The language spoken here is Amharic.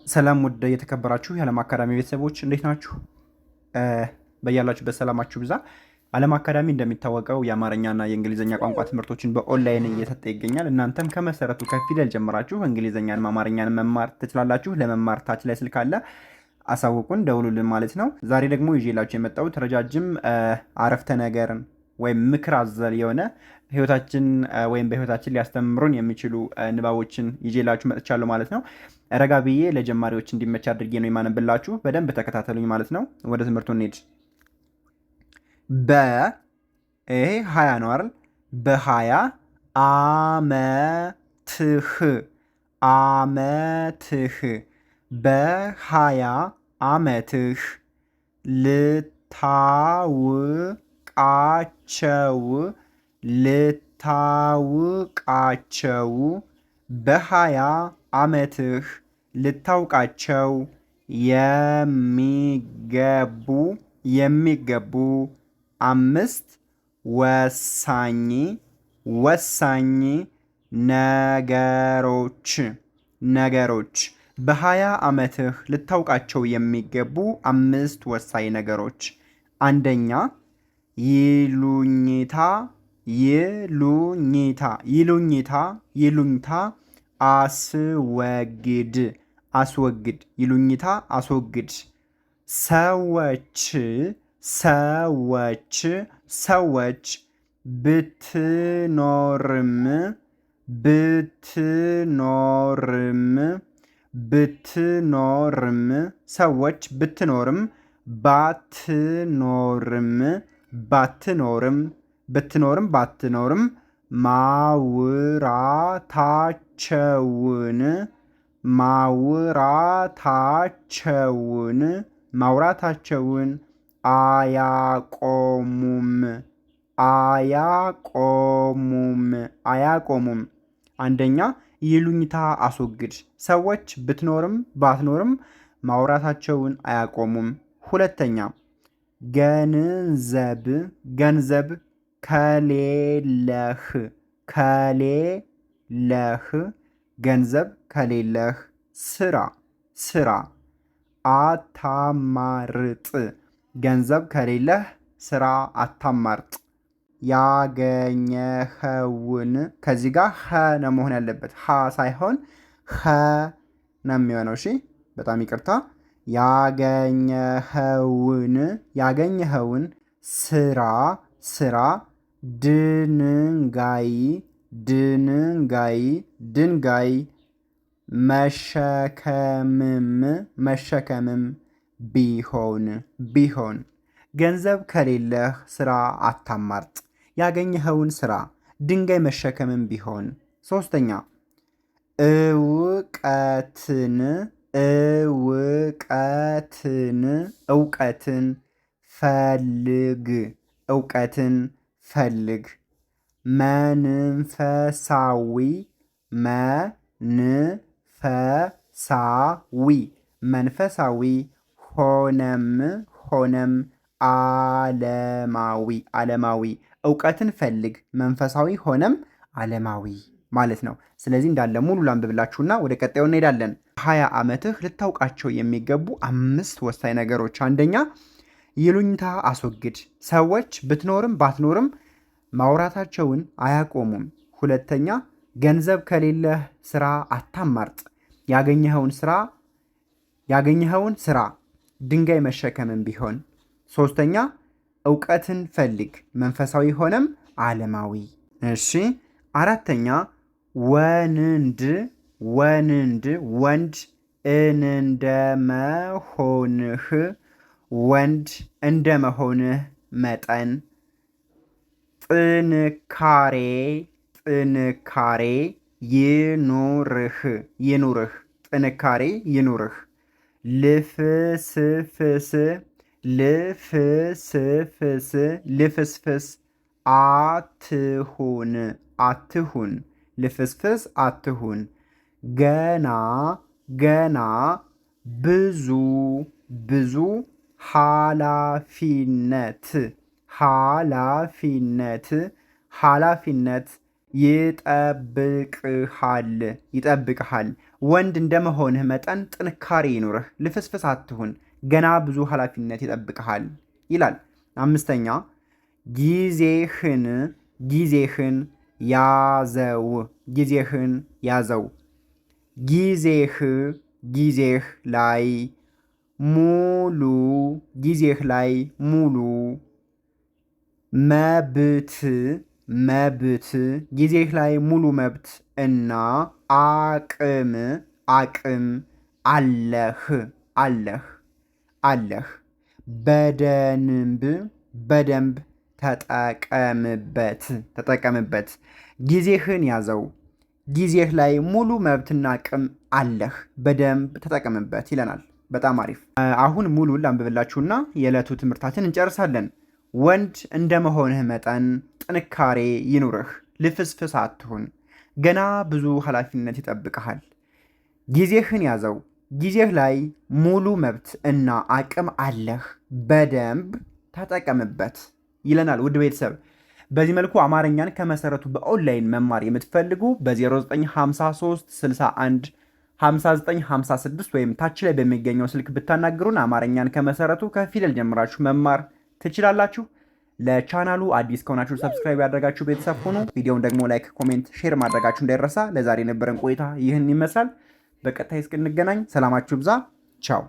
ሰላም ውድ የተከበራችሁ የዓለም አካዳሚ ቤተሰቦች እንዴት ናችሁ? በያላችሁበት ሰላማችሁ ብዛ። ዓለም አካዳሚ እንደሚታወቀው የአማርኛና የእንግሊዝኛ ቋንቋ ትምህርቶችን በኦንላይን እየሰጠ ይገኛል። እናንተም ከመሰረቱ ከፊደል ጀምራችሁ እንግሊዝኛን አማርኛን መማር ትችላላችሁ። ለመማር ታች ላይ ስልክ አለ፣ አሳውቁን፣ ደውሉልን ማለት ነው። ዛሬ ደግሞ ይዤላችሁ የመጣሁት ረጃጅም አረፍተ ነገርን ወይም ምክር አዘል የሆነ ህይወታችን ወይም በህይወታችን ሊያስተምሩን የሚችሉ ንባቦችን ይዤላችሁ መጥቻለሁ ማለት ነው። ረጋ ብዬ ለጀማሪዎች እንዲመች አድርጌ ነው የማነብላችሁ። በደንብ ተከታተሉኝ ማለት ነው። ወደ ትምህርቱ እንሂድ። ይሄ 20 ነው አይደል? በ20 አመትህ በ20 አመትህ ልታውቃቸው በ20 አመትህ ልታውቃቸው የሚገቡ 5 ወሳኝ ነገሮች በ20 አመትህ ልታውቃቸው የሚገቡ 5 ወሳኝ ነገሮች። አንደኛ ይሉኝታ አስወግድ። ይሉኝታ አስወግድ። ሰዎች ብትኖርም ሰዎች ብትኖርም ባትኖርም ማውራታቸውን አያቆሙም። አንደኛ ይሉኝታ አስወግድ። ሰዎች ብትኖርም ባትኖርም ማውራታቸውን አያቆሙም። ሁለተኛ ገንዘብ ከሌለህ ስራ አታማርጥ። ገንዘብ ከሌለህ ስራ አታማርጥ። ያገኘኸውን ከዚህ ጋር ሀ ነው መሆን ያለበት፣ ሀ ሳይሆን ኸ ነው የሚሆነው። እሺ በጣም ይቅርታ። ያገኘኸውን ስራ ድንጋይ መሸከምም ቢሆን ገንዘብ ከሌለህ ስራ አታማርጥ። ያገኘኸውን ስራ ድንጋይ መሸከምም ቢሆን። ሶስተኛ እውቀትን ፈልግ። መንፈሳዊ ሆነም ዓለማዊ እውቀትን ፈልግ፣ መንፈሳዊ ሆነም ዓለማዊ ማለት ነው። ስለዚህ እንዳለ ሙሉ ላንብብላችሁና ወደ ቀጣዩ እንሄዳለን። 20 ዓመትህ ልታውቃቸው የሚገቡ 5 ወሳኝ ነገሮች። አንደኛ ይሉኝታ አስወግድ። ሰዎች ብትኖርም ባትኖርም ማውራታቸውን አያቆሙም። ሁለተኛ ገንዘብ ከሌለህ ስራ አታማርጥ። ያገኘኸውን ስራ ድንጋይ መሸከምም ቢሆን። ሶስተኛ እውቀትን ፈልግ፣ መንፈሳዊ ሆነም ዓለማዊ። እሺ አራተኛ ወንድ እንደመሆንህ መጠን ጥንካሬ ይኑርህ። ልፍስፍስ አትሁን። ገና ብዙ ኃላፊነት ይጠብቅሃል። ወንድ እንደመሆንህ መጠን ጥንካሬ ይኑርህ፣ ልፍስፍስ አትሁን፣ ገና ብዙ ኃላፊነት ይጠብቅሃል ይላል። አምስተኛ ጊዜህን ያዘው። ጊዜህ ላይ ሙሉ መብት ጊዜህ ላይ ሙሉ መብት እና አቅም አለህ። በደንብ ተጠቀምበት። ጊዜህን ያዘው። ጊዜህ ላይ ሙሉ መብትና አቅም አለህ፣ በደንብ ተጠቀምበት ይለናል። በጣም አሪፍ። አሁን ሙሉን ላንብብላችሁና የዕለቱ ትምህርታችን እንጨርሳለን። ወንድ እንደመሆንህ መጠን ጥንካሬ ይኑርህ፣ ልፍስፍስ አትሁን፣ ገና ብዙ ኃላፊነት ይጠብቅሃል። ጊዜህን ያዘው። ጊዜህ ላይ ሙሉ መብት እና አቅም አለህ፣ በደንብ ተጠቀምበት ይለናል። ውድ ቤተሰብ በዚህ መልኩ አማርኛን ከመሰረቱ በኦንላይን መማር የምትፈልጉ በ0953 61 5956 ወይም ታች ላይ በሚገኘው ስልክ ብታናግሩን አማርኛን ከመሰረቱ ከፊደል ጀምራችሁ መማር ትችላላችሁ። ለቻናሉ አዲስ ከሆናችሁ ሰብስክራይብ ያደረጋችሁ ቤተሰብ ሆኑ። ቪዲዮውን ደግሞ ላይክ፣ ኮሜንት፣ ሼር ማድረጋችሁ እንዳይረሳ። ለዛሬ የነበረን ቆይታ ይህን ይመስላል። በቀጣይ እስክንገናኝ ሰላማችሁ ብዛ። ቻው